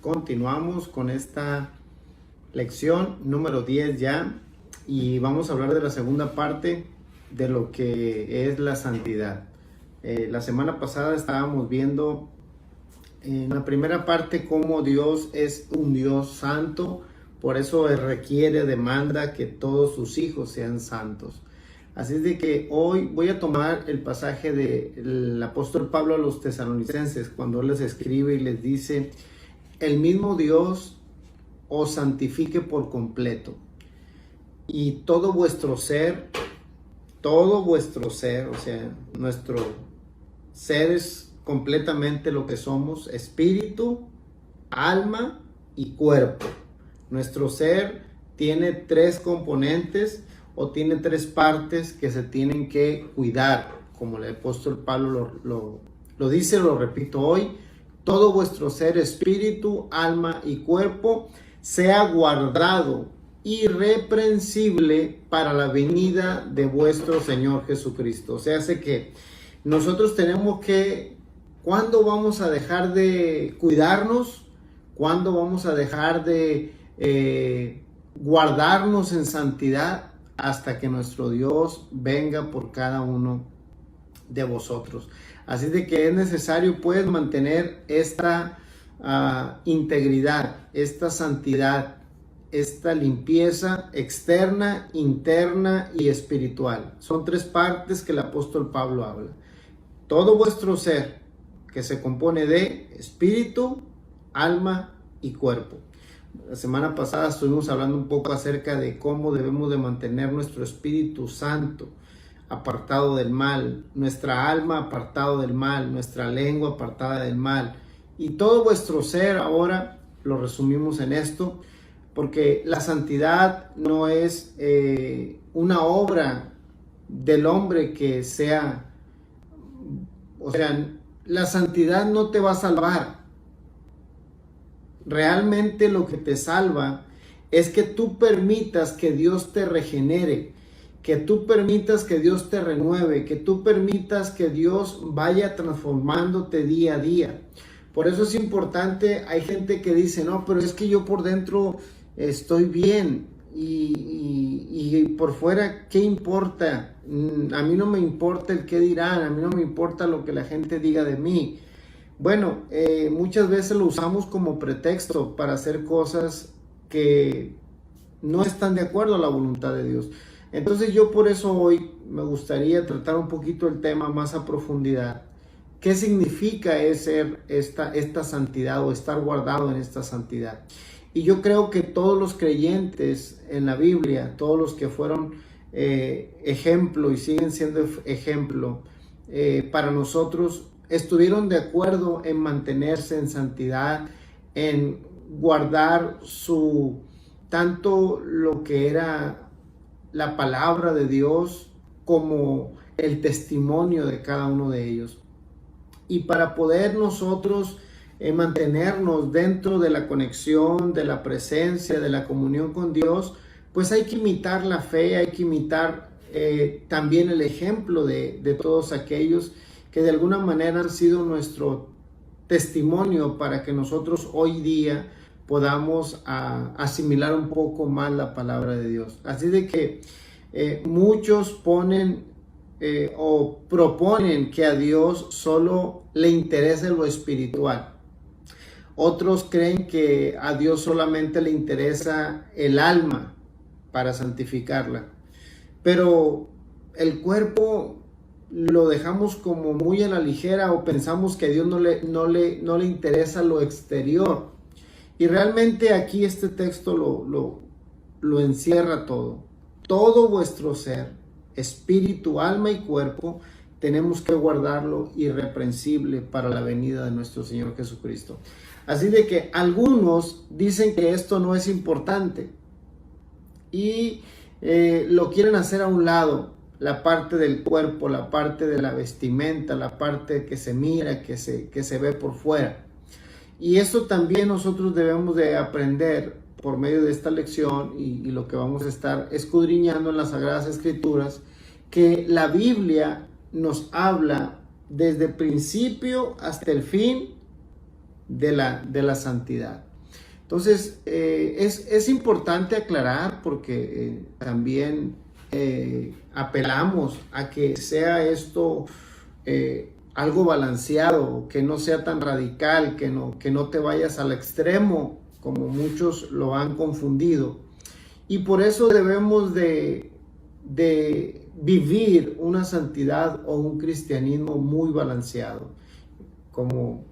Continuamos con esta lección número 10 ya, y vamos a hablar de la segunda parte de lo que es la santidad. La semana pasada estábamos viendo en la primera parte cómo Dios es un Dios santo, por eso demanda que todos sus hijos sean santos. Así es de que hoy voy a tomar el pasaje del apóstol Pablo a los tesalonicenses, cuando él les escribe y les dice: el mismo Dios os santifique por completo, y todo vuestro ser, o sea, nuestro ser es completamente lo que somos: espíritu, alma y cuerpo. Nuestro ser tiene tres componentes o tiene tres partes que se tienen que cuidar, como el apóstol Pablo lo dice, lo repito hoy: todo vuestro ser, espíritu, alma y cuerpo, sea guardado irreprensible para la venida de vuestro Señor Jesucristo. O sea, hace que nosotros tenemos que, ¿cuándo vamos a dejar de cuidarnos? ¿Cuándo vamos a dejar de guardarnos en santidad? Hasta que nuestro Dios venga por cada uno de vosotros. Así de que es necesario pues mantener esta integridad, esta santidad, esta limpieza externa, interna y espiritual. Son tres partes que el apóstol Pablo habla. Todo vuestro ser, que se compone de espíritu, alma y cuerpo. La semana pasada estuvimos hablando un poco acerca de cómo debemos de mantener nuestro espíritu santo, apartado del mal, nuestra alma apartado del mal, nuestra lengua apartada del mal, y todo vuestro ser. Ahora lo resumimos en esto, porque la santidad no es una obra del hombre que sea, o sea, la santidad no te va a salvar. Realmente lo que te salva es que tú permitas que Dios te regenere, que tú permitas que Dios te renueve, que tú permitas que Dios vaya transformándote día a día. Por eso es importante. Hay gente que dice: no, pero es que yo por dentro estoy bien y por fuera, ¿qué importa? A mí no me importa el qué dirán, a mí no me importa lo que la gente diga de mí. Bueno, muchas veces lo usamos como pretexto para hacer cosas que no están de acuerdo a la voluntad de Dios. Entonces yo por eso hoy me gustaría tratar un poquito el tema más a profundidad. ¿Qué significa ser esta santidad o estar guardado en esta santidad? Y yo creo que todos los creyentes en la Biblia, todos los que fueron ejemplo y siguen siendo ejemplo para nosotros, estuvieron de acuerdo en mantenerse en santidad, en guardar tanto lo que era la palabra de Dios como el testimonio de cada uno de ellos. Y para poder nosotros mantenernos dentro de la conexión, de la presencia, de la comunión con Dios, pues hay que imitar la fe, hay que imitar también el ejemplo de todos aquellos que de alguna manera han sido nuestro testimonio para que nosotros hoy día podamos asimilar un poco más la palabra de Dios. Así de que muchos ponen o proponen que a Dios solo le interesa lo espiritual. Otros creen que a Dios solamente le interesa el alma para santificarla. Pero el cuerpo lo dejamos como muy a la ligera, o pensamos que a Dios no le interesa lo exterior. Y realmente aquí este texto lo encierra todo. Todo vuestro ser, espíritu, alma y cuerpo, tenemos que guardarlo irreprensible para la venida de nuestro Señor Jesucristo. Así de que algunos dicen que esto no es importante y lo quieren hacer a un lado. La parte del cuerpo, la parte de la vestimenta, la parte que se mira, que se ve por fuera. Y esto también nosotros debemos de aprender por medio de esta lección y lo que vamos a estar escudriñando en las Sagradas Escrituras, que la Biblia nos habla desde el principio hasta el fin de la santidad. Entonces, es importante aclarar porque también apelamos a que sea esto algo balanceado, que no sea tan radical, que no te vayas al extremo como muchos lo han confundido. Y por eso debemos de vivir una santidad o un cristianismo muy balanceado, como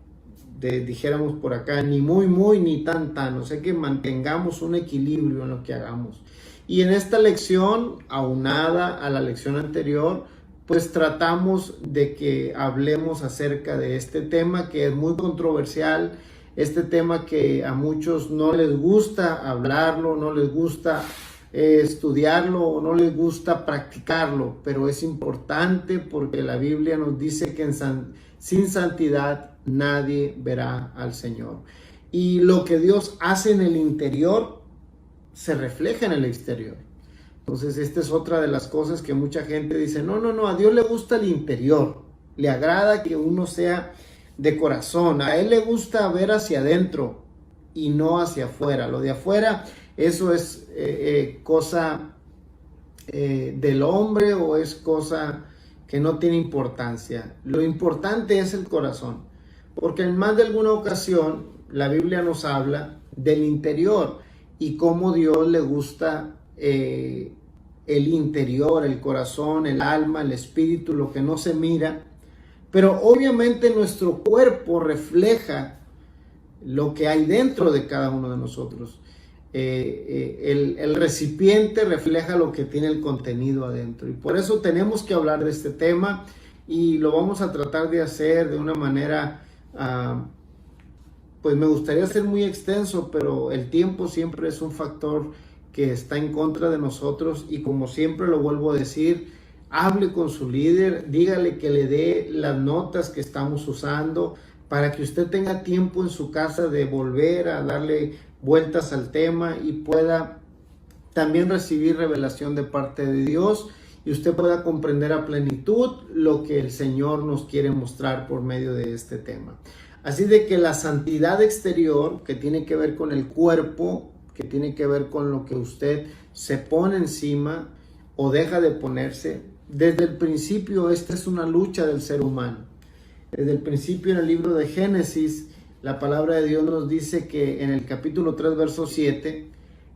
dijéramos por acá, ni muy, ni tan, o sea que mantengamos un equilibrio en lo que hagamos. Y en esta lección, aunada a la lección anterior, pues tratamos de que hablemos acerca de este tema que es muy controversial, este tema que a muchos no les gusta hablarlo, no les gusta estudiarlo o no les gusta practicarlo, pero es importante porque la Biblia nos dice que sin santidad nadie verá al Señor. Y lo que Dios hace en el interior se refleja en el exterior. Entonces, esta es otra de las cosas que mucha gente dice, no, a Dios le gusta el interior, le agrada que uno sea de corazón, a Él le gusta ver hacia adentro y no hacia afuera. Lo de afuera, eso es cosa del hombre o es cosa que no tiene importancia. Lo importante es el corazón, porque en más de alguna ocasión la Biblia nos habla del interior y cómo Dios le gusta el interior, el corazón, el alma, el espíritu, lo que no se mira. Pero obviamente nuestro cuerpo refleja lo que hay dentro de cada uno de nosotros. El recipiente refleja lo que tiene el contenido adentro. Y por eso tenemos que hablar de este tema y lo vamos a tratar de hacer de una manera, pues me gustaría ser muy extenso, pero el tiempo siempre es un factor que está en contra de nosotros y como siempre lo vuelvo a decir, hable con su líder, dígale que le dé las notas que estamos usando para que usted tenga tiempo en su casa de volver a darle vueltas al tema y pueda también recibir revelación de parte de Dios y usted pueda comprender a plenitud lo que el Señor nos quiere mostrar por medio de este tema. Así de que la santidad exterior, que tiene que ver con el cuerpo, que tiene que ver con lo que usted se pone encima o deja de ponerse, desde el principio esta es una lucha del ser humano. Desde el principio en el libro de Génesis, la palabra de Dios nos dice que en el capítulo 3, verso 7,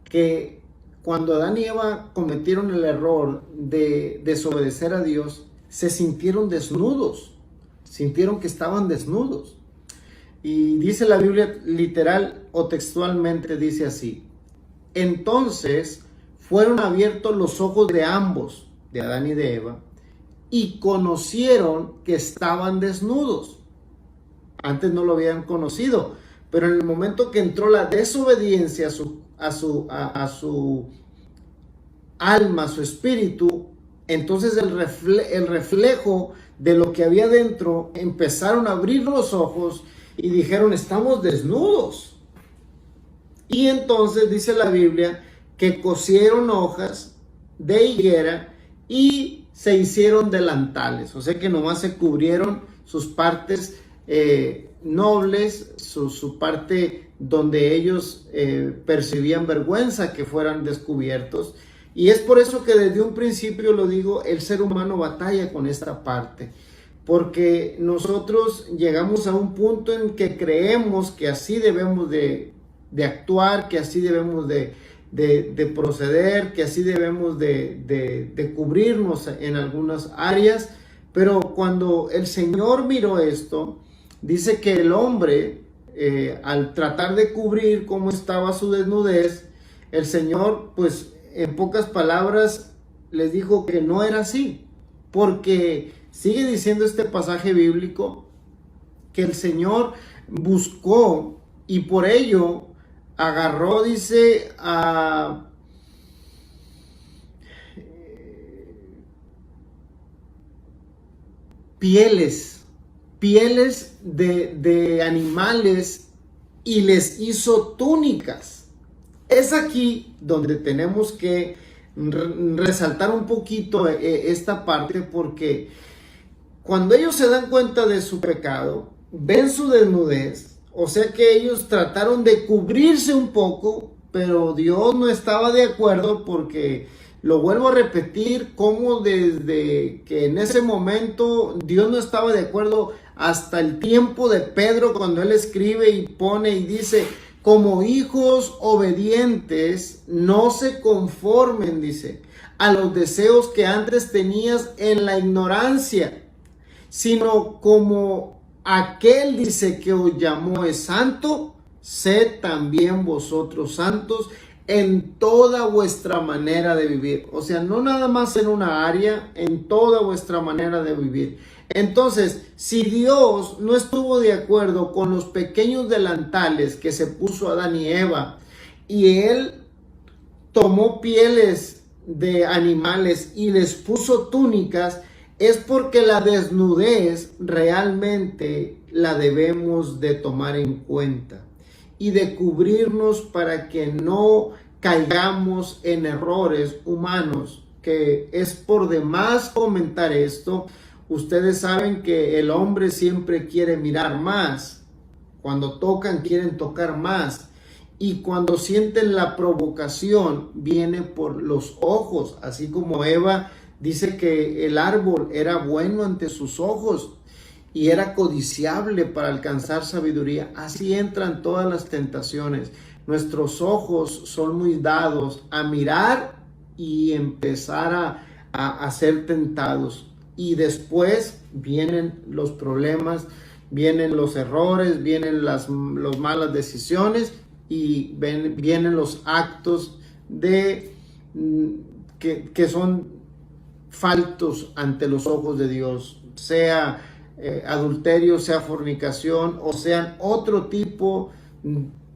que cuando Adán y Eva cometieron el error de desobedecer a Dios, se sintieron desnudos, sintieron que estaban desnudos. Y dice la Biblia literal o textualmente, dice así: entonces fueron abiertos los ojos de ambos, de Adán y de Eva, y conocieron que estaban desnudos. Antes no lo habían conocido, pero en el momento que entró la desobediencia a su alma, a su espíritu, entonces el reflejo de lo que había dentro, empezaron a abrir los ojos y dijeron, estamos desnudos. Y entonces dice la Biblia que cosieron hojas de higuera y se hicieron delantales. O sea que nomás se cubrieron sus partes nobles, su parte donde ellos percibían vergüenza que fueran descubiertos. Y es por eso que desde un principio lo digo, el ser humano batalla con esta parte. Porque nosotros llegamos a un punto en que creemos que así debemos de actuar, que así debemos de proceder, que así debemos de cubrirnos en algunas áreas. Pero cuando el Señor miró esto, dice que el hombre, al tratar de cubrir cómo estaba su desnudez, el Señor, pues en pocas palabras, les dijo que no era así. Porque sigue diciendo este pasaje bíblico que el Señor buscó y por ello agarró, dice, a pieles de animales y les hizo túnicas. Es aquí donde tenemos que resaltar un poquito esta parte, porque cuando ellos se dan cuenta de su pecado, ven su desnudez, O sea que ellos trataron de cubrirse un poco, pero Dios no estaba de acuerdo porque, lo vuelvo a repetir, como desde que en ese momento Dios no estaba de acuerdo hasta el tiempo de Pedro, cuando él escribe y pone y dice: como hijos obedientes, no se conformen, dice, a los deseos que antes tenías en la ignorancia, sino como aquel, dice, que os llamó es santo, sed también vosotros santos en toda vuestra manera de vivir. O sea, no nada más en una área, en toda vuestra manera de vivir. Entonces, si Dios no estuvo de acuerdo con los pequeños delantales que se puso Adán y Eva, y Él tomó pieles de animales y les puso túnicas, es porque la desnudez realmente la debemos de tomar en cuenta y de cubrirnos para que no caigamos en errores humanos, que es por demás comentar esto. Ustedes saben que el hombre siempre quiere mirar más. Cuando tocan, quieren tocar más. Y cuando sienten la provocación, viene por los ojos. Así como Eva dice que el árbol era bueno ante sus ojos y era codiciable para alcanzar sabiduría. Así entran todas las tentaciones. Nuestros ojos son muy dados a mirar y empezar a ser tentados. Y después vienen los problemas, vienen los errores, vienen las malas decisiones y vienen los actos que son faltos ante los ojos de Dios, sea adulterio, sea fornicación o sean otro tipo.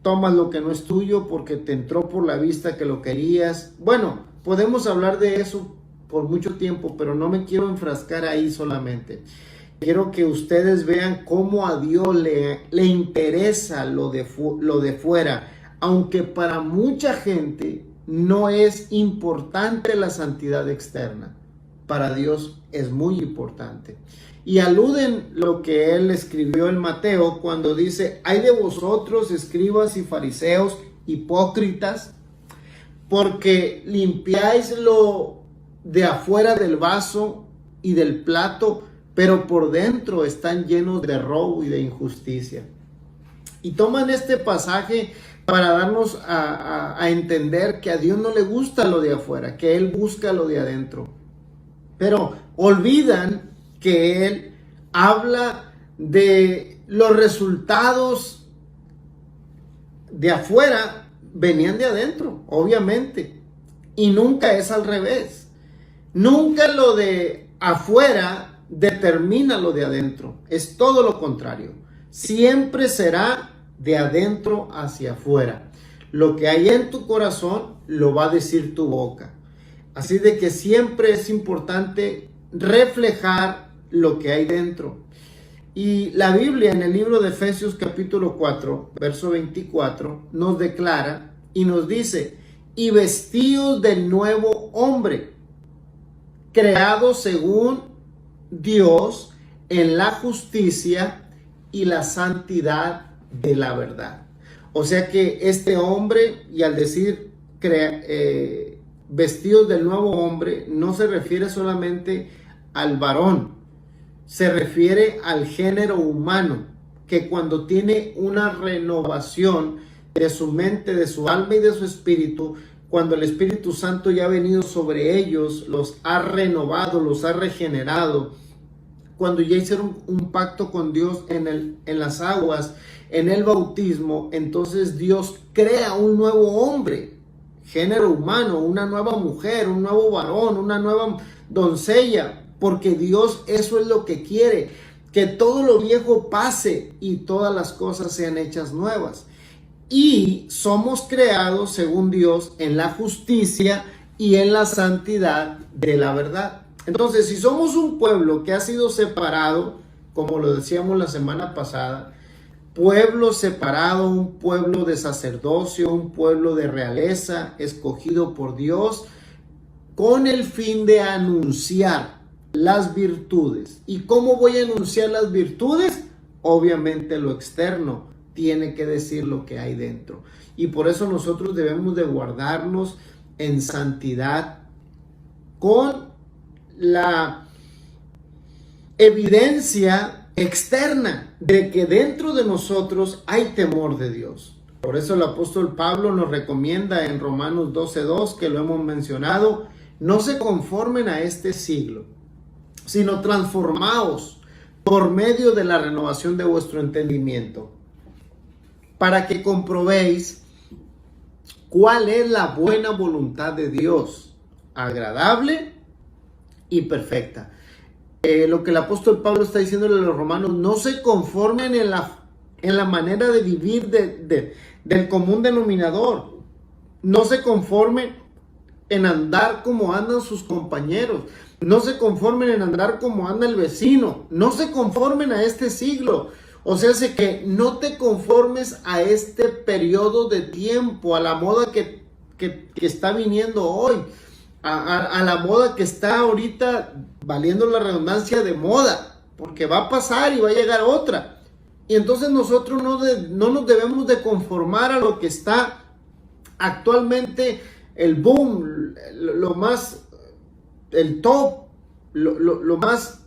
Tomas lo que no es tuyo porque te entró por la vista que lo querías. Bueno, podemos hablar de eso por mucho tiempo, pero no me quiero enfrascar ahí solamente. Quiero que ustedes vean cómo a Dios le interesa lo de fuera, aunque para mucha gente no es importante la santidad externa. Para Dios es muy importante. Y aluden lo que él escribió en Mateo cuando dice: hay de vosotros, escribas y fariseos, hipócritas, porque limpiáis lo de afuera del vaso y del plato, pero por dentro están llenos de robo y de injusticia. Y toman este pasaje para darnos a entender que a Dios no le gusta lo de afuera, que Él busca lo de adentro. Pero olvidan que Él habla de los resultados de afuera, venían de adentro, obviamente. Y nunca es al revés. Nunca lo de afuera determina lo de adentro. Es todo lo contrario. Siempre será de adentro hacia afuera. Lo que hay en tu corazón lo va a decir tu boca. Así de que siempre es importante reflejar lo que hay dentro. Y la Biblia en el libro de Efesios capítulo 4, verso 24, nos declara y nos dice: y vestidos del nuevo hombre, creado según Dios en la justicia y la santidad de la verdad. O sea que este hombre, y al decir vestidos del nuevo hombre, no se refiere solamente al varón, se refiere al género humano, que cuando tiene una renovación de su mente, de su alma y de su espíritu, cuando el Espíritu Santo ya ha venido sobre ellos, los ha renovado, los ha regenerado, cuando ya hicieron un pacto con Dios en las aguas, en el bautismo, entonces Dios crea un nuevo hombre, género humano, una nueva mujer, un nuevo varón, una nueva doncella, porque Dios eso es lo que quiere, que todo lo viejo pase y todas las cosas sean hechas nuevas. Y somos creados según Dios en la justicia y en la santidad de la verdad. Entonces, si somos un pueblo que ha sido separado, como lo decíamos la semana pasada, pueblo separado, un pueblo de sacerdocio, un pueblo de realeza, escogido por Dios, con el fin de anunciar las virtudes. ¿Y cómo voy a anunciar las virtudes? Obviamente lo externo, tiene que decir lo que hay dentro. Y por eso nosotros debemos de guardarnos en santidad con la evidencia externa de que dentro de nosotros hay temor de Dios. Por eso el apóstol Pablo nos recomienda en Romanos 12:2, que lo hemos mencionado: no se conformen a este siglo, sino transformaos por medio de la renovación de vuestro entendimiento, para que comprobéis cuál es la buena voluntad de Dios, agradable y perfecta. Lo que el apóstol Pablo está diciéndole a los romanos: no se conformen en la manera de vivir del común denominador. No se conformen en andar como andan sus compañeros. No se conformen en andar como anda el vecino. No se conformen a este siglo. O sea, hace que no te conformes a este periodo de tiempo, a la moda que está viniendo hoy, a la moda que está ahorita, valiendo la redundancia, de moda, porque va a pasar y va a llegar otra. Y entonces nosotros no nos debemos de conformar a lo que está actualmente, el boom, el top, lo más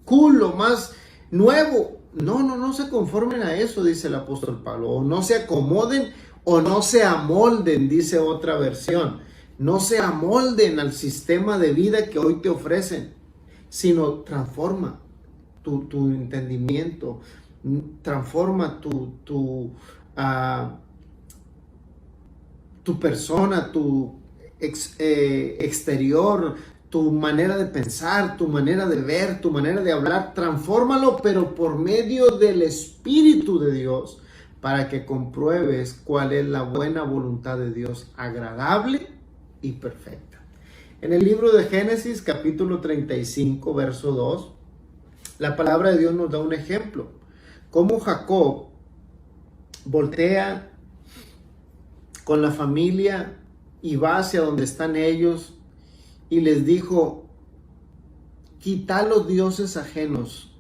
cool, lo más nuevo. No se conformen a eso, dice el apóstol Pablo. O no se acomoden o no se amolden, dice otra versión. No se amolden al sistema de vida que hoy te ofrecen, sino transforma tu entendimiento, transforma tu persona, tu exterior, tu manera de pensar, tu manera de ver, tu manera de hablar. Transfórmalo, pero por medio del Espíritu de Dios, para que compruebes cuál es la buena voluntad de Dios, agradable y perfecta. En el libro de Génesis, capítulo 35, verso 2, la palabra de Dios nos da un ejemplo. Cómo Jacob voltea con la familia y va hacia donde están ellos y les dijo: quitad los dioses ajenos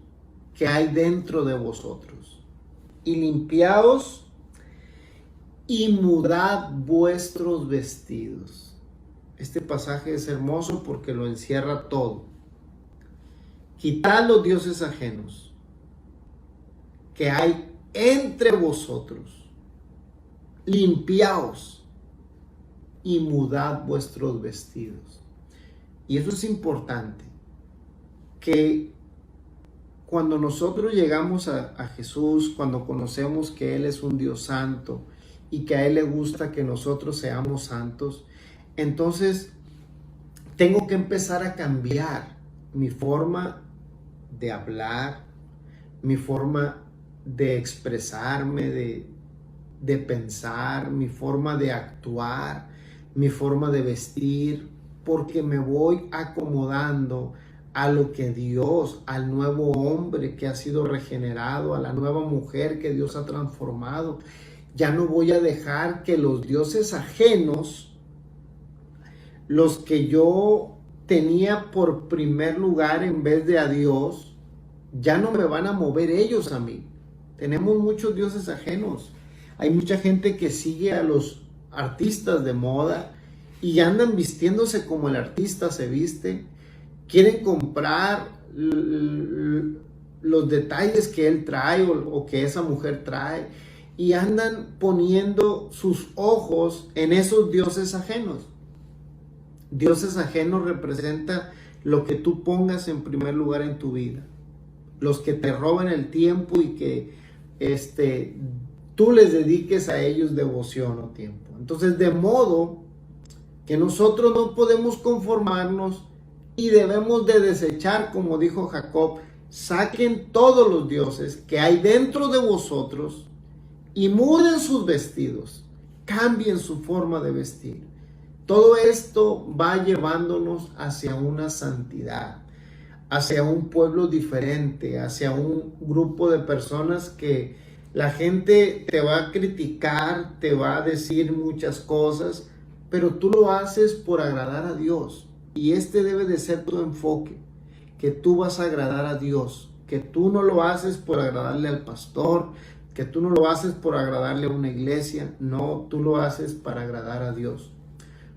que hay dentro de vosotros y limpiaos y mudad vuestros vestidos. Este pasaje es hermoso porque lo encierra todo. Quitad los dioses ajenos que hay entre vosotros, limpiaos y mudad vuestros vestidos. Y eso es importante, que cuando nosotros llegamos a Jesús, cuando conocemos que Él es un Dios santo y que a Él le gusta que nosotros seamos santos, entonces tengo que empezar a cambiar mi forma de hablar, mi forma de expresarme, de pensar, mi forma de actuar, mi forma de vestir, porque me voy acomodando a lo que Dios, al nuevo hombre que ha sido regenerado, a la nueva mujer que Dios ha transformado. Ya no voy a dejar que los dioses ajenos, los que yo tenía por primer lugar en vez de a Dios, ya no me van a mover ellos a mí. Tenemos muchos dioses ajenos. Hay mucha gente que sigue a los artistas de moda y andan vistiéndose como el artista se viste. Quieren comprar los detalles que él trae o que esa mujer trae, y andan poniendo sus ojos en esos dioses ajenos. Dioses ajenos representa lo que tú pongas en primer lugar en tu vida, los que te roban el tiempo y que tú les dediques a ellos devoción o tiempo. Entonces, de modo que nosotros no podemos conformarnos y debemos de desechar, como dijo Jacob: saquen todos los dioses que hay dentro de vosotros y muden sus vestidos, cambien su forma de vestir. Todo esto va llevándonos hacia una santidad, hacia un pueblo diferente, hacia un grupo de personas que la gente te va a criticar, te va a decir muchas cosas, pero tú lo haces por agradar a Dios. Y este debe de ser tu enfoque, que tú vas a agradar a Dios, que tú no lo haces por agradarle al pastor, que tú no lo haces por agradarle a una iglesia, no, tú lo haces para agradar a Dios.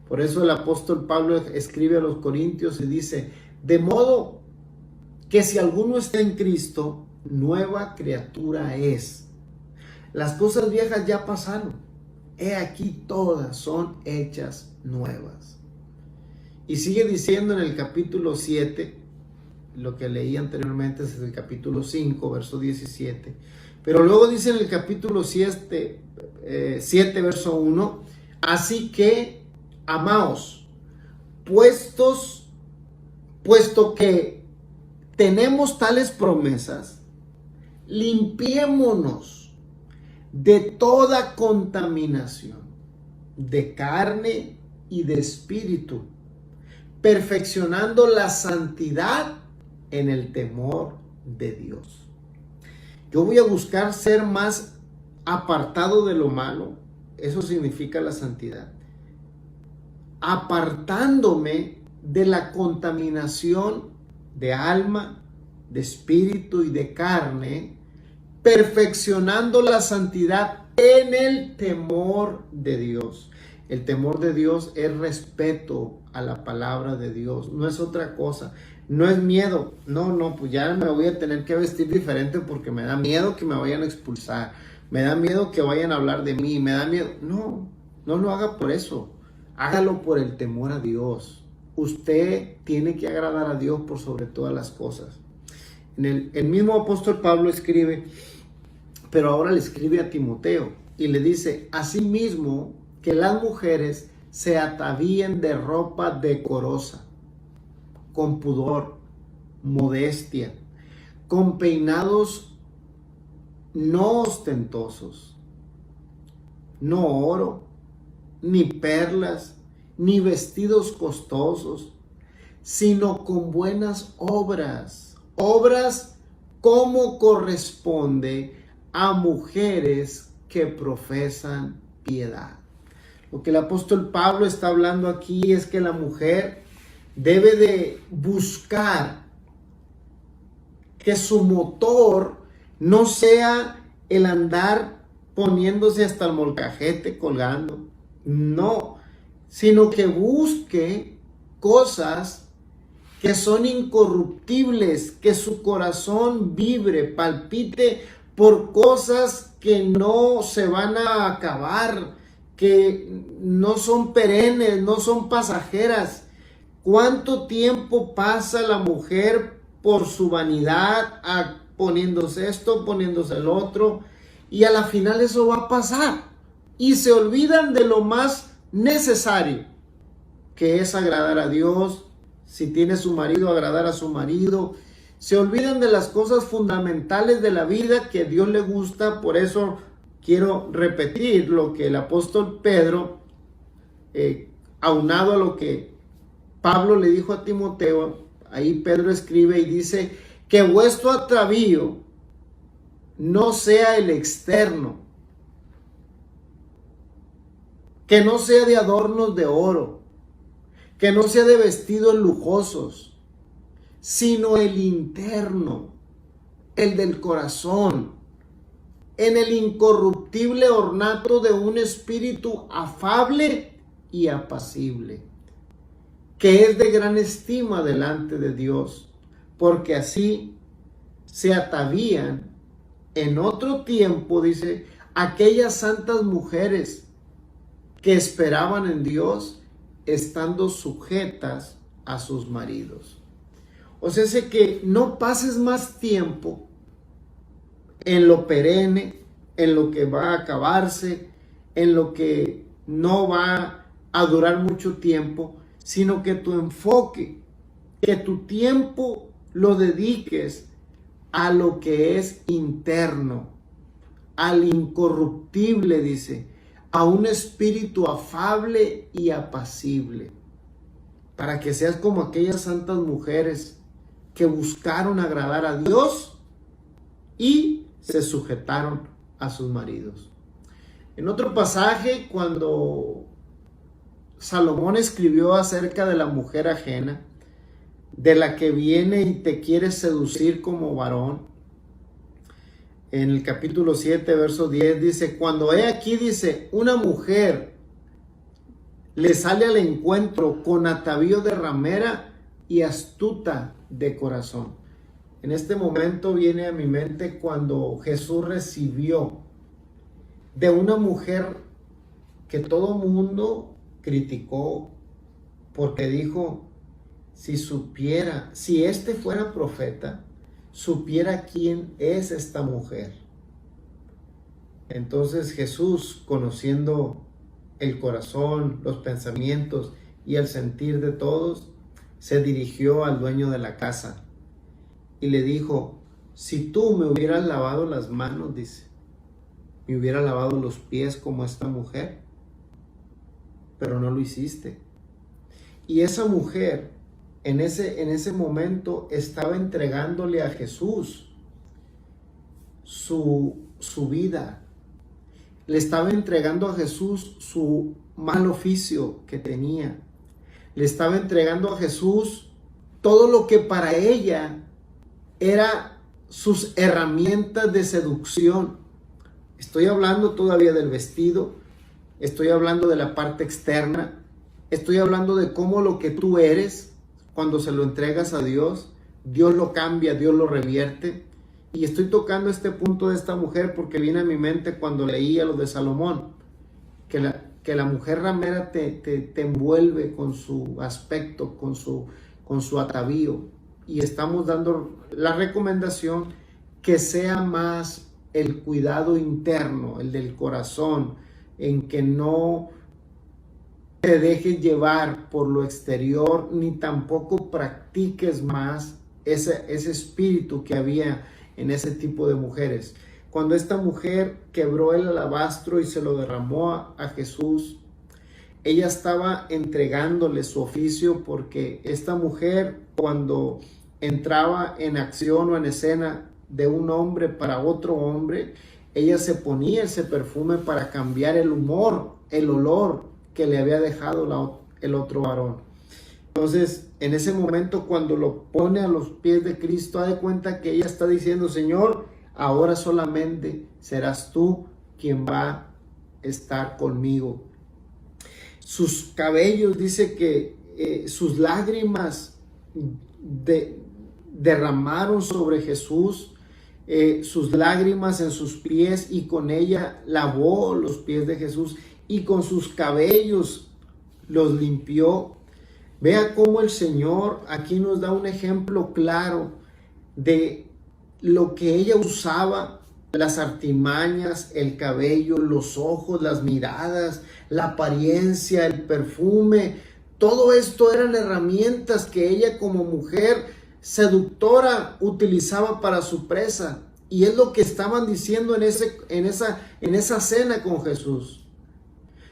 Por eso el apóstol Pablo escribe a los Corintios y dice, de modo que si alguno está en Cristo, nueva criatura es. Las cosas viejas ya pasaron, he aquí todas son hechas nuevas. Y sigue diciendo en el capítulo 7, lo que leí anteriormente es el capítulo 5, verso 17. Pero luego dice en el capítulo 7, verso 1, así que, amaos, puesto que tenemos tales promesas, limpiémonos de toda contaminación, de carne y de espíritu, perfeccionando la santidad en el temor de Dios. Yo voy a buscar ser más apartado de lo malo. Eso significa la santidad. Apartándome de la contaminación de alma, de espíritu y de carne, perfeccionando la santidad en el temor de Dios. El temor de Dios es respeto a la palabra de Dios, no es otra cosa, no es miedo, no, pues ya me voy a tener que vestir diferente porque me da miedo que me vayan a expulsar, me da miedo que vayan a hablar de mí, me da miedo, no lo haga por eso, hágalo por el temor a Dios. Usted tiene que agradar a Dios por sobre todas las cosas. El mismo apóstol Pablo escribe, pero ahora le escribe a Timoteo y le dice, asimismo que las mujeres se atavíen de ropa decorosa, con pudor, modestia, con peinados no ostentosos, no oro, ni perlas, ni vestidos costosos, sino con buenas obras, obras como corresponde a mujeres que profesan piedad. Lo que el apóstol Pablo está hablando aquí es que la mujer debe de buscar que su motor no sea el andar poniéndose hasta el molcajete colgando, no, sino que busque cosas que son incorruptibles, que su corazón vibre, palpite por cosas que no se van a acabar, que no son perennes, no son pasajeras. ¿Cuánto tiempo pasa la mujer por su vanidad poniéndose esto, poniéndose el otro? Y a la final eso va a pasar. Y se olvidan de lo más necesario, que es agradar a Dios. Si tiene su marido, agradar a su marido. Se olvidan de las cosas fundamentales de la vida que a Dios le gusta. Por eso quiero repetir lo que el apóstol Pedro, aunado a lo que Pablo le dijo a Timoteo, ahí Pedro escribe y dice que vuestro atavío no sea el externo, que no sea de adornos de oro, que no sea de vestidos lujosos, sino el interno, el del corazón, en el incorruptible ornato de un espíritu afable y apacible, que es de gran estima delante de Dios, porque así se atavían en otro tiempo, dice, aquellas santas mujeres que esperaban en Dios, estando sujetas a sus maridos. O sea, es que no pases más tiempo en lo perenne, en lo que va a acabarse, en lo que no va a durar mucho tiempo, sino que tu enfoque, que tu tiempo lo dediques a lo que es interno, al incorruptible, dice, a un espíritu afable y apacible, para que seas como aquellas santas mujeres que buscaron agradar a Dios y se sujetaron a sus maridos. En otro pasaje, cuando Salomón escribió acerca de la mujer ajena, de la que viene y te quiere seducir como varón, en el capítulo 7, verso 10, dice, cuando he aquí, dice, una mujer le sale al encuentro con atavío de ramera y astuta de corazón. En este momento viene a mi mente cuando Jesús recibió de una mujer que todo mundo criticó porque dijo, si supiera, si este fuera profeta, supiera quién es esta mujer. Entonces Jesús, conociendo el corazón, los pensamientos y el sentir de todos, se dirigió al dueño de la casa y le dijo, si tú me hubieras lavado las manos, dice, me hubiera lavado los pies como esta mujer, pero no lo hiciste. Y esa mujer en ese momento estaba entregándole a Jesús su vida. Le estaba entregando a Jesús su mal oficio que tenía. Le estaba entregando a Jesús todo lo que para ella era sus herramientas de seducción. Estoy hablando todavía del vestido, estoy hablando de la parte externa, estoy hablando de cómo lo que tú eres, cuando se lo entregas a Dios, Dios lo cambia, Dios lo revierte. Y estoy tocando este punto de esta mujer porque viene a mi mente cuando leía lo de Salomón, que la mujer ramera te envuelve con su aspecto, con su atavío. Y estamos dando la recomendación que sea más el cuidado interno, el del corazón, en que no te dejes llevar por lo exterior, ni tampoco practiques más ese espíritu que había en ese tipo de mujeres. Cuando esta mujer quebró el alabastro y se lo derramó a Jesús, ella estaba entregándole su oficio, porque esta mujer, cuando entraba en acción o en escena de un hombre para otro hombre, ella se ponía ese perfume para cambiar el humor, el olor que le había dejado el otro varón. Entonces, en ese momento, cuando lo pone a los pies de Cristo, da de cuenta que ella está diciendo, Señor, ahora solamente serás tú quien va a estar conmigo. Sus cabellos, dice que sus lágrimas derramaron sobre Jesús, sus lágrimas en sus pies, y con ella lavó los pies de Jesús y con sus cabellos los limpió. Vea cómo el Señor aquí nos da un ejemplo claro de lo que ella usaba, las artimañas, el cabello, los ojos, las miradas, la apariencia, el perfume. Todo esto eran herramientas que ella como mujer seductora utilizaba para su presa. Y es lo que estaban diciendo en esa cena con Jesús.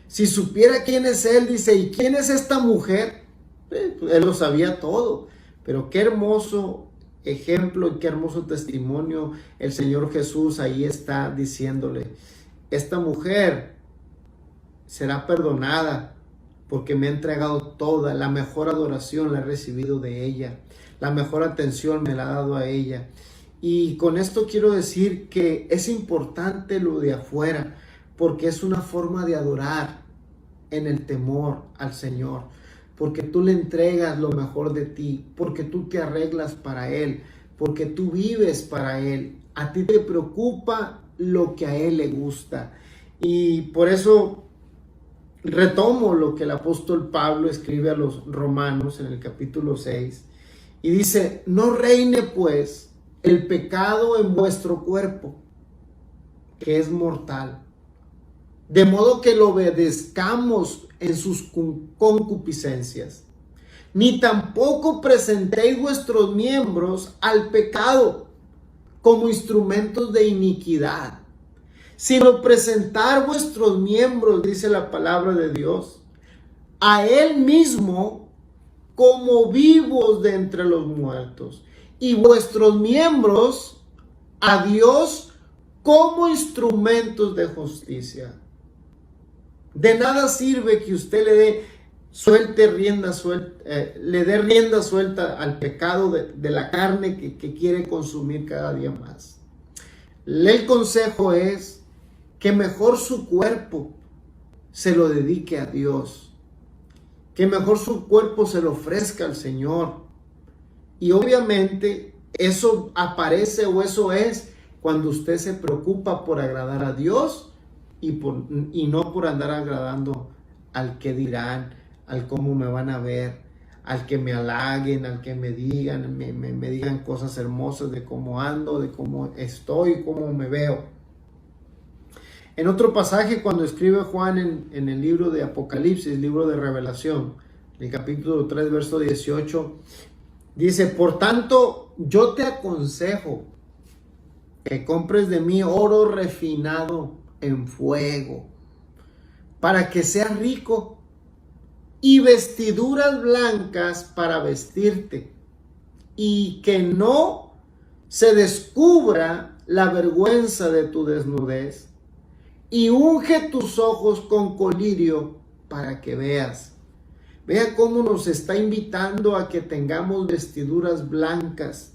Si supiera quién es él, dice, ¿y quién es esta mujer? Él lo sabía todo, pero qué hermoso ejemplo y qué hermoso testimonio el Señor Jesús ahí está diciéndole, esta mujer será perdonada porque me ha entregado toda, la mejor adoración la he recibido de ella, la mejor atención me la ha dado a ella. Y con esto quiero decir que es importante lo de afuera, porque es una forma de adorar en el temor al Señor, porque tú le entregas lo mejor de ti, porque tú te arreglas para Él, porque tú vives para Él. A ti te preocupa lo que a Él le gusta. Y por eso retomo lo que el apóstol Pablo escribe a los romanos en el capítulo 6 y dice, no reine pues el pecado en vuestro cuerpo, que es mortal, de modo que lo obedezcamos en sus concupiscencias, ni tampoco presentéis vuestros miembros al pecado como instrumentos de iniquidad, sino presentar vuestros miembros, dice la palabra de Dios, a Él mismo como vivos de entre los muertos, y vuestros miembros a Dios como instrumentos de justicia. De nada sirve que usted le dé rienda suelta al pecado de la carne que quiere consumir cada día más. El consejo es que mejor su cuerpo se lo dedique a Dios, que mejor su cuerpo se lo ofrezca al Señor. Y obviamente eso aparece o eso es cuando usted se preocupa por agradar a Dios y no por andar agradando al que dirán, al cómo me van a ver, al que me halaguen, al que me digan, me digan cosas hermosas de cómo ando, de cómo estoy, cómo me veo. En otro pasaje, cuando escribe Juan en el libro de Apocalipsis, libro de Revelación, en el capítulo 3, verso 18, dice: por tanto, yo te aconsejo que compres de mí oro refinado en fuego, para que seas rico, y vestiduras blancas para vestirte, y que no se descubra la vergüenza de tu desnudez, y unge tus ojos con colirio para que veas. Vea cómo nos está invitando a que tengamos vestiduras blancas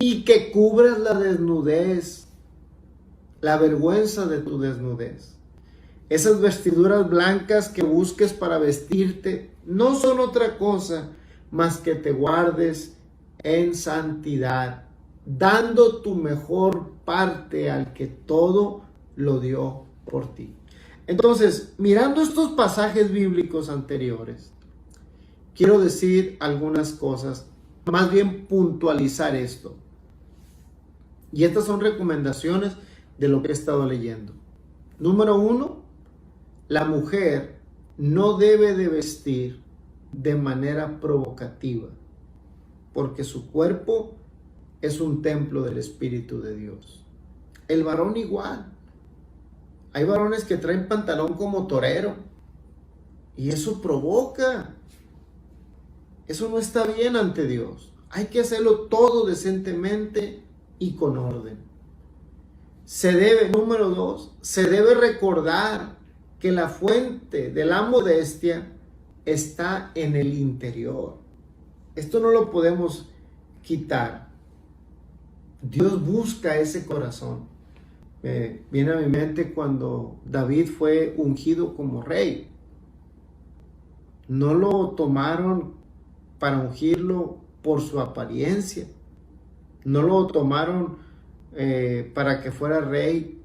y que cubras la desnudez, la vergüenza de tu desnudez. Esas vestiduras blancas que busques para vestirte no son otra cosa más que te guardes en santidad, dando tu mejor parte al que todo lo dio por ti. Entonces, mirando estos pasajes bíblicos anteriores, quiero decir algunas cosas, más bien puntualizar esto. Y estas son recomendaciones de lo que he estado leyendo. Número 1, la mujer no debe de vestir de manera provocativa, porque su cuerpo es un templo del Espíritu de Dios. El varón igual. Hay varones que traen pantalón como torero y eso provoca. Eso no está bien ante Dios. Hay que hacerlo todo decentemente y con orden. Número 2, se debe recordar que la fuente de la modestia está en el interior. Esto no lo podemos quitar. Dios busca ese corazón. Viene a mi mente cuando David fue ungido como rey. No lo tomaron para ungirlo por su apariencia. No lo tomaron para que fuera rey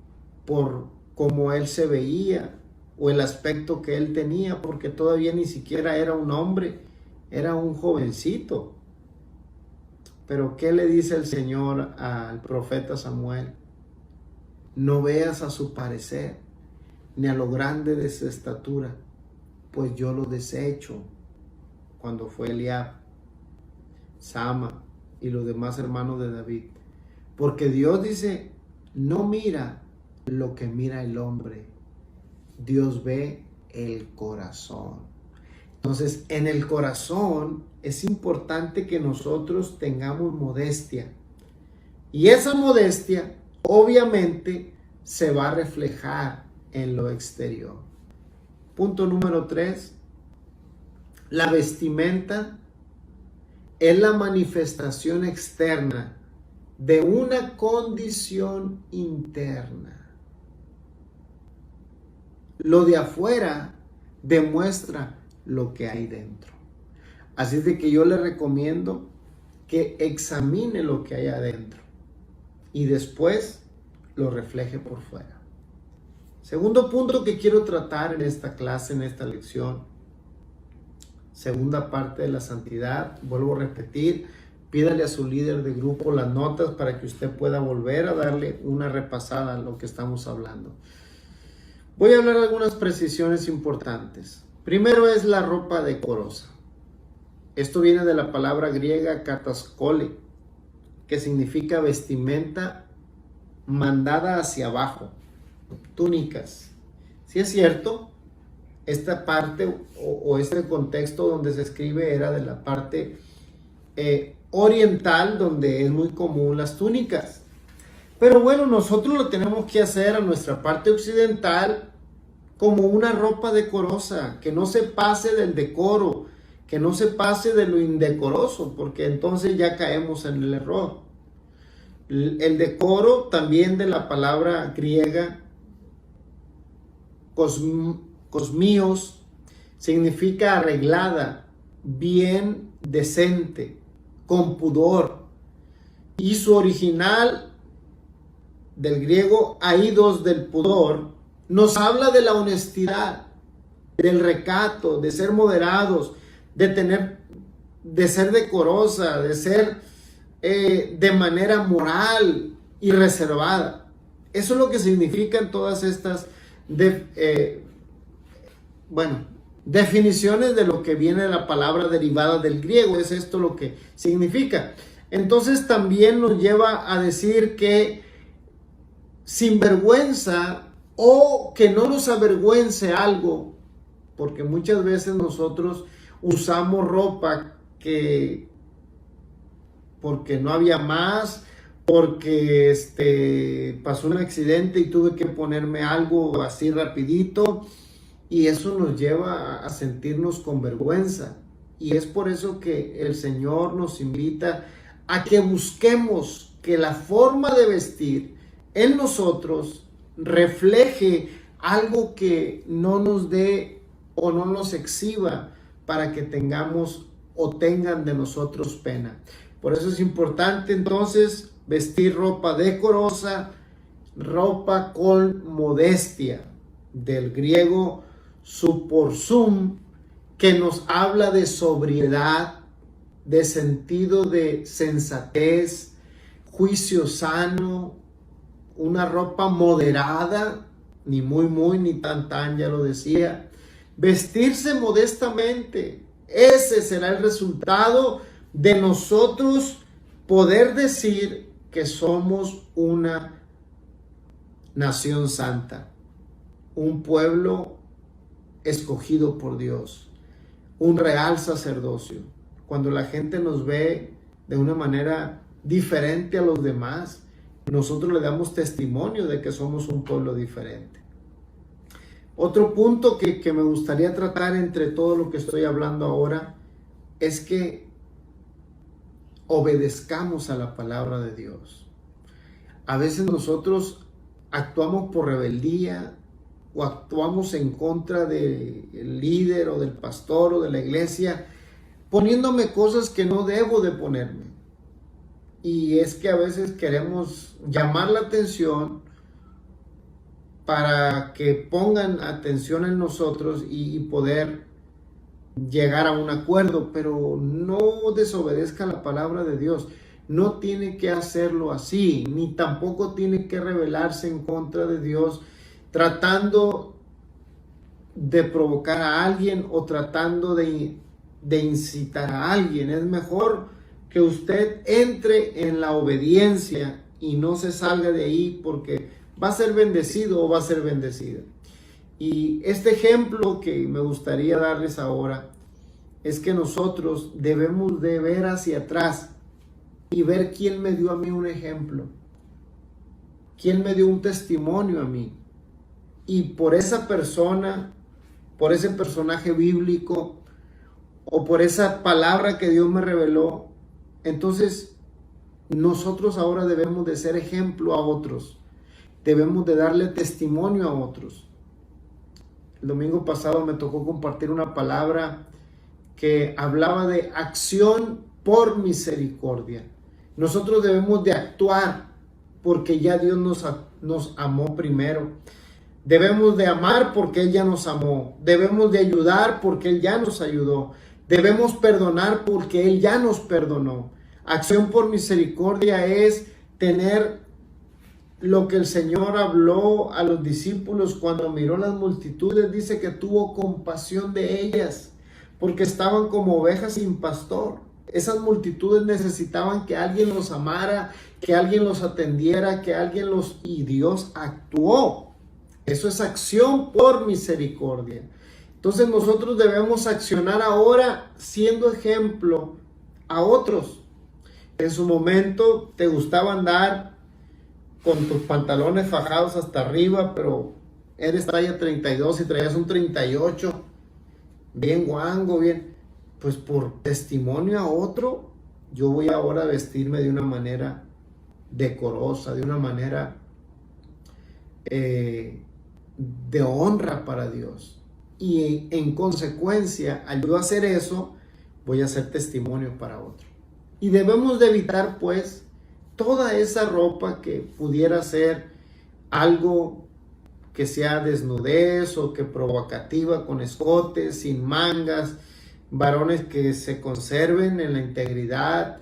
por cómo él se veía o el aspecto que él tenía, porque todavía ni siquiera era un hombre, era un jovencito. Pero ¿qué le dice el Señor al profeta Samuel? No veas a su parecer, ni a lo grande de su estatura, pues yo lo desecho. Cuando fue Eliab, Sama y los demás hermanos de David. Porque Dios dice, no mira lo que mira el hombre. Dios ve el corazón. Entonces, en el corazón es importante que nosotros tengamos modestia. Y esa modestia, obviamente, se va a reflejar en lo exterior. Punto número 3. La vestimenta es la manifestación externa de una condición interna. Lo de afuera demuestra lo que hay dentro. Así es de que yo le recomiendo que examine lo que hay adentro y después lo refleje por fuera. Segundo punto que quiero tratar en esta clase, en esta lección, segunda parte de la santidad. Vuelvo a repetir, pídale a su líder de grupo las notas para que usted pueda volver a darle una repasada a lo que estamos hablando. Voy a hablar de algunas precisiones importantes. Primero es la ropa decorosa. Esto viene de la palabra griega kataskole, que significa vestimenta mandada hacia abajo, túnicas. Si es cierto, esta parte o este contexto donde se escribe era de la parte oriental, donde es muy común las túnicas. Pero bueno, nosotros lo tenemos que hacer a nuestra parte occidental como una ropa decorosa, que no se pase del decoro, que no se pase de lo indecoroso, porque entonces ya caemos en el error. El decoro también de la palabra griega cosmios significa arreglada, bien, decente, con pudor. Y su original del griego aidos, del pudor, nos habla de la honestidad, del recato, de ser moderados, de ser decorosa, de ser de manera moral y reservada. Eso es lo que significan todas estas definiciones de lo que viene de la palabra derivada del griego. Es esto lo que significa. Entonces también nos lleva a decir que sin vergüenza, o que no nos avergüence algo, porque muchas veces nosotros usamos ropa porque no había más, porque pasó un accidente y tuve que ponerme algo así rapidito, y eso nos lleva a sentirnos con vergüenza. Y es por eso que el Señor nos invita a que busquemos que la forma de vestir en nosotros refleje algo que no nos dé o no nos exhiba, para que tengamos o tengan de nosotros pena. Por eso es importante entonces vestir ropa decorosa, ropa con modestia, del griego suporsum, que nos habla de sobriedad, de sentido de sensatez, juicio sano, una ropa moderada, ni muy, ni tan, ya lo decía. Vestirse modestamente, ese será el resultado de nosotros poder decir que somos una nación santa, un pueblo escogido por Dios, un real sacerdocio. Cuando la gente nos ve de una manera diferente a los demás, nosotros le damos testimonio de que somos un pueblo diferente. Otro punto que me gustaría tratar entre todo lo que estoy hablando ahora es que obedezcamos a la palabra de Dios. A veces nosotros actuamos por rebeldía o actuamos en contra del líder o del pastor o de la iglesia, poniéndome cosas que no debo de ponerme. Y es que a veces queremos llamar la atención para que pongan atención en nosotros y poder llegar a un acuerdo, pero no desobedezca la palabra de Dios. No tiene que hacerlo así, ni tampoco tiene que rebelarse en contra de Dios tratando de provocar a alguien o tratando de incitar a alguien. Es mejor que usted entre en la obediencia y no se salga de ahí, porque va a ser bendecido o va a ser bendecida. Y este ejemplo que me gustaría darles ahora es que nosotros debemos de ver hacia atrás y ver quién me dio a mí un ejemplo, quién me dio un testimonio a mí. Y por esa persona, por ese personaje bíblico o por esa palabra que Dios me reveló, entonces nosotros ahora debemos de ser ejemplo a otros. Debemos de darle testimonio a otros. El domingo pasado me tocó compartir una palabra que hablaba de acción por misericordia. Nosotros debemos de actuar porque ya Dios nos amó primero. Debemos de amar porque Él ya nos amó. Debemos de ayudar porque Él ya nos ayudó. Debemos perdonar porque Él ya nos perdonó. Acción por misericordia es tener lo que el Señor habló a los discípulos cuando miró las multitudes. Dice que tuvo compasión de ellas porque estaban como ovejas sin pastor. Esas multitudes necesitaban que alguien los amara, que alguien los atendiera, y Dios actuó. Eso es acción por misericordia. Entonces nosotros debemos accionar ahora siendo ejemplo a otros. En su momento te gustaba andar con tus pantalones fajados hasta arriba, pero eres talla 32 y traías un 38, bien guango, bien. Pues por testimonio a otro, yo voy ahora a vestirme de una manera decorosa, de una manera de honra para Dios. Y en consecuencia, al yo hacer eso, voy a ser testimonio para otro. Y debemos de evitar pues toda esa ropa que pudiera ser algo que sea desnudez o que provocativa, con escotes, sin mangas, varones que se conserven en la integridad.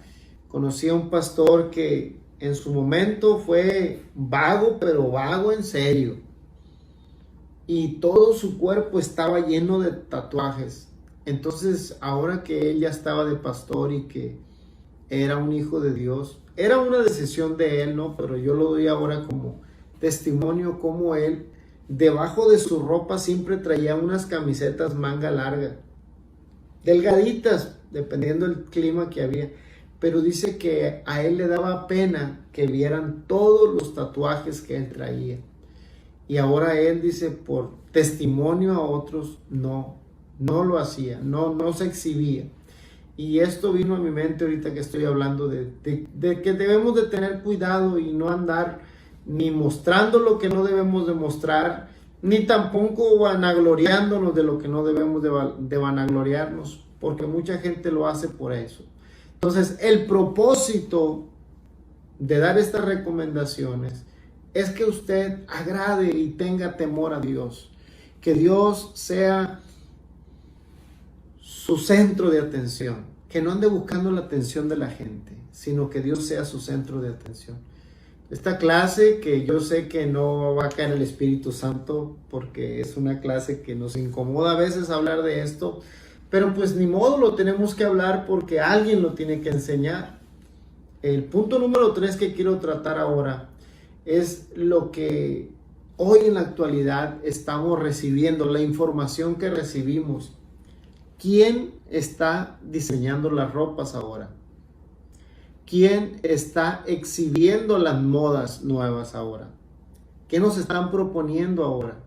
Conocí a un pastor que en su momento fue vago, pero vago en serio. Y todo su cuerpo estaba lleno de tatuajes. Entonces, ahora que él ya estaba de pastor y que era un hijo de Dios, era una decisión de él, ¿no? Pero yo lo doy ahora como testimonio, como él, debajo de su ropa siempre traía unas camisetas manga larga, delgaditas, dependiendo del clima que había. Pero dice que a él le daba pena que vieran todos los tatuajes que él traía. Y ahora él dice, por testimonio a otros, no lo hacía, no se exhibía. Y esto vino a mi mente ahorita que estoy hablando de que debemos de tener cuidado y no andar ni mostrando lo que no debemos de mostrar, ni tampoco vanagloriándonos de lo que no debemos de vanagloriarnos, porque mucha gente lo hace por eso. Entonces, el propósito de dar estas recomendaciones es que usted agrade y tenga temor a Dios, que Dios sea su centro de atención, que no ande buscando la atención de la gente, sino que Dios sea su centro de atención. Esta clase, que yo sé que no va a caer el Espíritu Santo, porque es una clase que nos incomoda a veces hablar de esto, pero pues ni modo, lo tenemos que hablar porque alguien lo tiene que enseñar. El punto número 3 que quiero tratar ahora es lo que hoy en la actualidad estamos recibiendo, la información que recibimos. ¿Quién está diseñando las ropas ahora? ¿Quién está exhibiendo las modas nuevas ahora? ¿Qué nos están proponiendo ahora?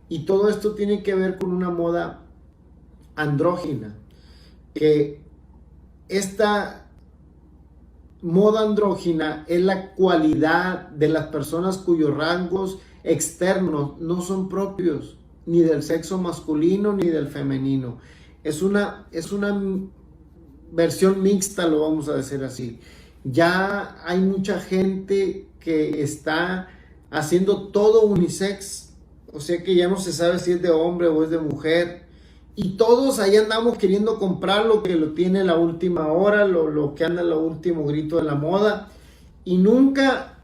Y todo esto tiene que ver con una moda andrógina, que esta moda andrógina es la cualidad de las personas cuyos rangos externos no son propios ni del sexo masculino ni del femenino. Es una versión mixta, lo vamos a decir así. Ya hay mucha gente que está haciendo todo unisex, o sea que ya no se sabe si es de hombre o es de mujer. Y todos ahí andamos queriendo comprar lo que lo tiene la última hora, lo que anda en el último grito de la moda. Y nunca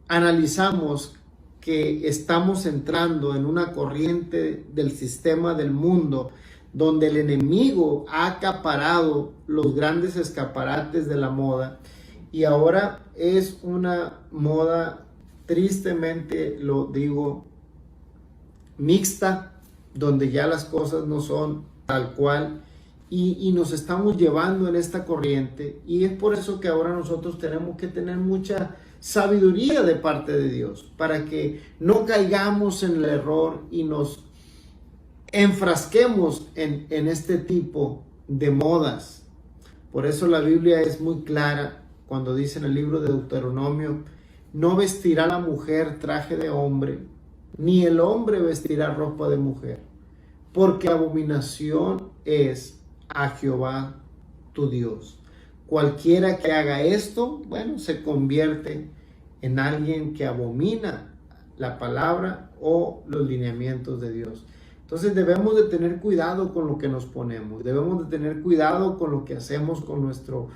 analizamos que estamos entrando en una corriente del sistema del mundo donde el enemigo ha acaparado los grandes escaparates de la moda. Y ahora es una moda, tristemente lo digo, mixta, donde ya las cosas no son tal cual y nos estamos llevando en esta corriente, y es por eso que ahora nosotros tenemos que tener mucha sabiduría de parte de Dios para que no caigamos en el error y nos enfrasquemos en este tipo de modas. Por eso la Biblia es muy clara cuando dice en el libro de Deuteronomio: no vestirá la mujer traje de hombre, ni el hombre vestirá ropa de mujer, porque abominación es a Jehová tu Dios. Cualquiera que haga esto, bueno, se convierte en alguien que abomina la palabra o los lineamientos de Dios. Entonces debemos de tener cuidado con lo que nos ponemos, debemos de tener cuidado con lo que hacemos con nuestro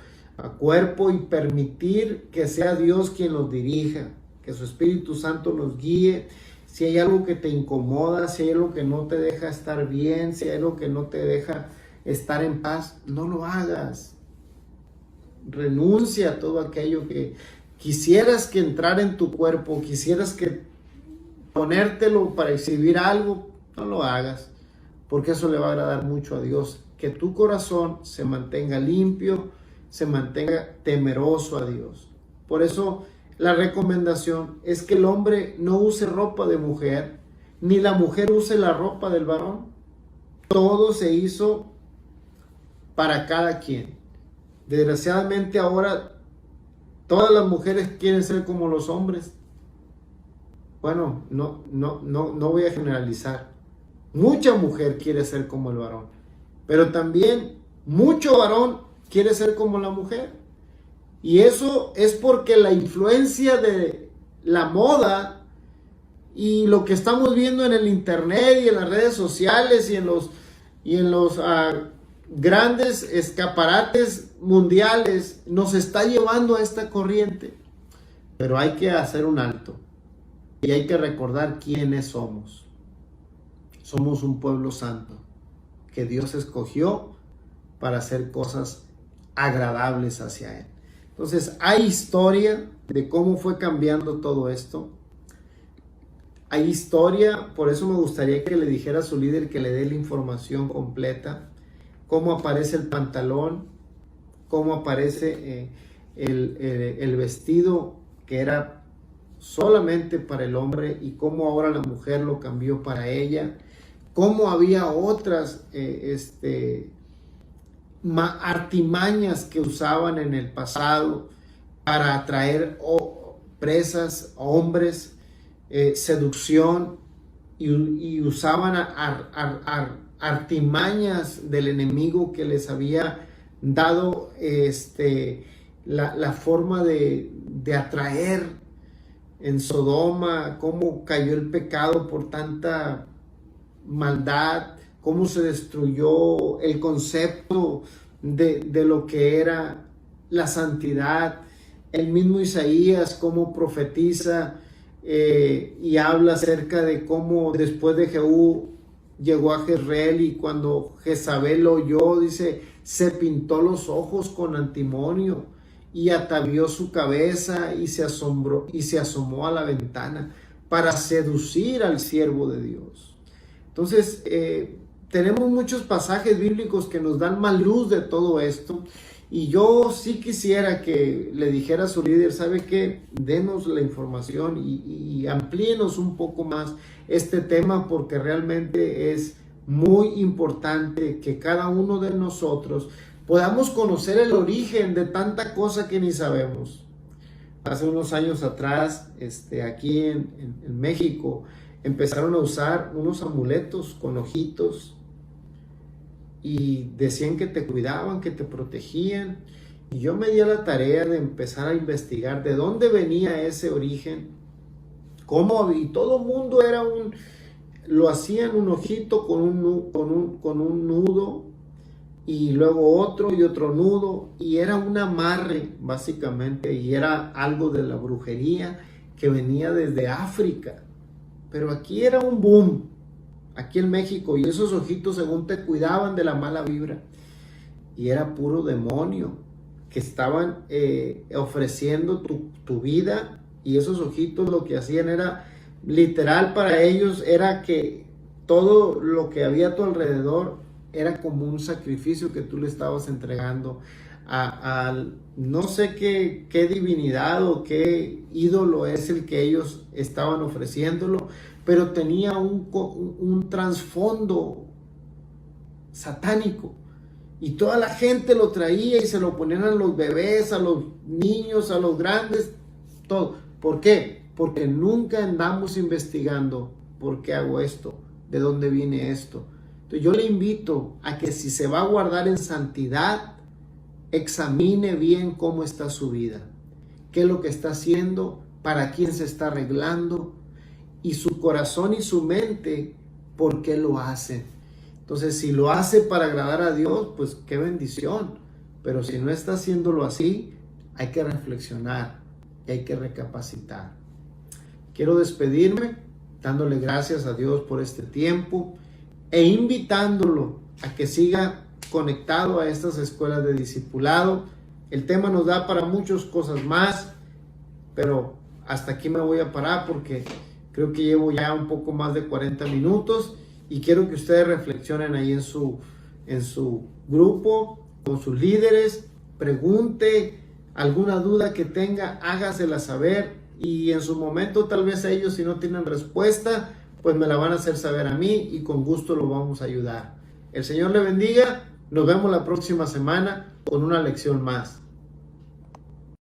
cuerpo y permitir que sea Dios quien nos dirija, que su Espíritu Santo nos guíe. Si hay algo que te incomoda, si hay algo que no te deja estar bien, si hay algo que no te deja estar en paz, no lo hagas. Renuncia a todo aquello que quisieras que entrara en tu cuerpo, quisieras que ponértelo para exhibir algo, no lo hagas, porque eso le va a agradar mucho a Dios. Que tu corazón se mantenga limpio, se mantenga temeroso a Dios. Por eso la recomendación es que el hombre no use ropa de mujer, ni la mujer use la ropa del varón. Todo se hizo para cada quien. Desgraciadamente ahora todas las mujeres quieren ser como los hombres. Bueno, no voy a generalizar. Mucha mujer quiere ser como el varón, pero también mucho varón quiere ser como la mujer. Y eso es porque la influencia de la moda y lo que estamos viendo en el internet y en las redes sociales y en los grandes escaparates mundiales nos está llevando a esta corriente. Pero hay que hacer un alto y hay que recordar quiénes somos. Somos un pueblo santo que Dios escogió para hacer cosas agradables hacia Él. Entonces, hay historia de cómo fue cambiando todo esto. Hay historia, por eso me gustaría que le dijera a su líder que le dé la información completa. Cómo aparece el pantalón, cómo aparece el vestido que era solamente para el hombre y cómo ahora la mujer lo cambió para ella. Cómo había otras artimañas que usaban en el pasado para atraer presas, hombres, seducción, y usaban artimañas del enemigo que les había dado la forma de atraer. En Sodoma, cómo cayó el pecado por tanta maldad, cómo se destruyó el concepto de lo que era la santidad. El mismo Isaías cómo profetiza y habla acerca de cómo después de Jehú llegó a Jezreel, y cuando Jezabel lo oyó, dice, se pintó los ojos con antimonio y atavió su cabeza y se asomó a la ventana para seducir al siervo de Dios. Entonces, tenemos muchos pasajes bíblicos que nos dan más luz de todo esto, y yo sí quisiera que le dijera a su líder, ¿sabe qué? Denos la información y amplíenos un poco más este tema, porque realmente es muy importante que cada uno de nosotros podamos conocer el origen de tanta cosa que ni sabemos. Hace unos años atrás, aquí en México, empezaron a usar unos amuletos con ojitos y decían que te cuidaban, que te protegían. Y yo me di a la tarea de empezar a investigar de dónde venía ese origen, y todo el mundo lo hacían un ojito con un nudo, y luego otro y otro nudo, y era un amarre básicamente, y era algo de la brujería que venía desde África. Pero aquí era un boom, aquí en México, y esos ojitos según te cuidaban de la mala vibra, y era puro demonio que estaban ofreciendo tu vida. Y esos ojitos lo que hacían era, literal para ellos, era que todo lo que había a tu alrededor era como un sacrificio que tú le estabas entregando a no sé qué divinidad o qué ídolo es el que ellos estaban ofreciéndolo, pero tenía un trasfondo satánico, y toda la gente lo traía y se lo ponían a los bebés, a los niños, a los grandes, todo. ¿Por qué? Porque nunca andamos investigando por qué hago esto, de dónde viene esto. Entonces yo le invito a que, si se va a guardar en santidad, examine bien cómo está su vida, qué es lo que está haciendo, para quién se está arreglando, y su corazón y su mente, por qué lo hace. Entonces, si lo hace para agradar a Dios, pues qué bendición. Pero si no está haciéndolo así, hay que reflexionar y hay que recapacitar. Quiero despedirme dándole gracias a Dios por este tiempo e invitándolo a que siga conectado a estas escuelas de discipulado. El tema nos da para muchas cosas más, pero hasta aquí me voy a parar porque creo que llevo ya un poco más de 40 minutos y quiero que ustedes reflexionen ahí en su grupo, con sus líderes, pregunte alguna duda que tenga, hágasela saber, y en su momento tal vez ellos, si no tienen respuesta, pues me la van a hacer saber a mí y con gusto lo vamos a ayudar. El Señor le bendiga, nos vemos la próxima semana con una lección más.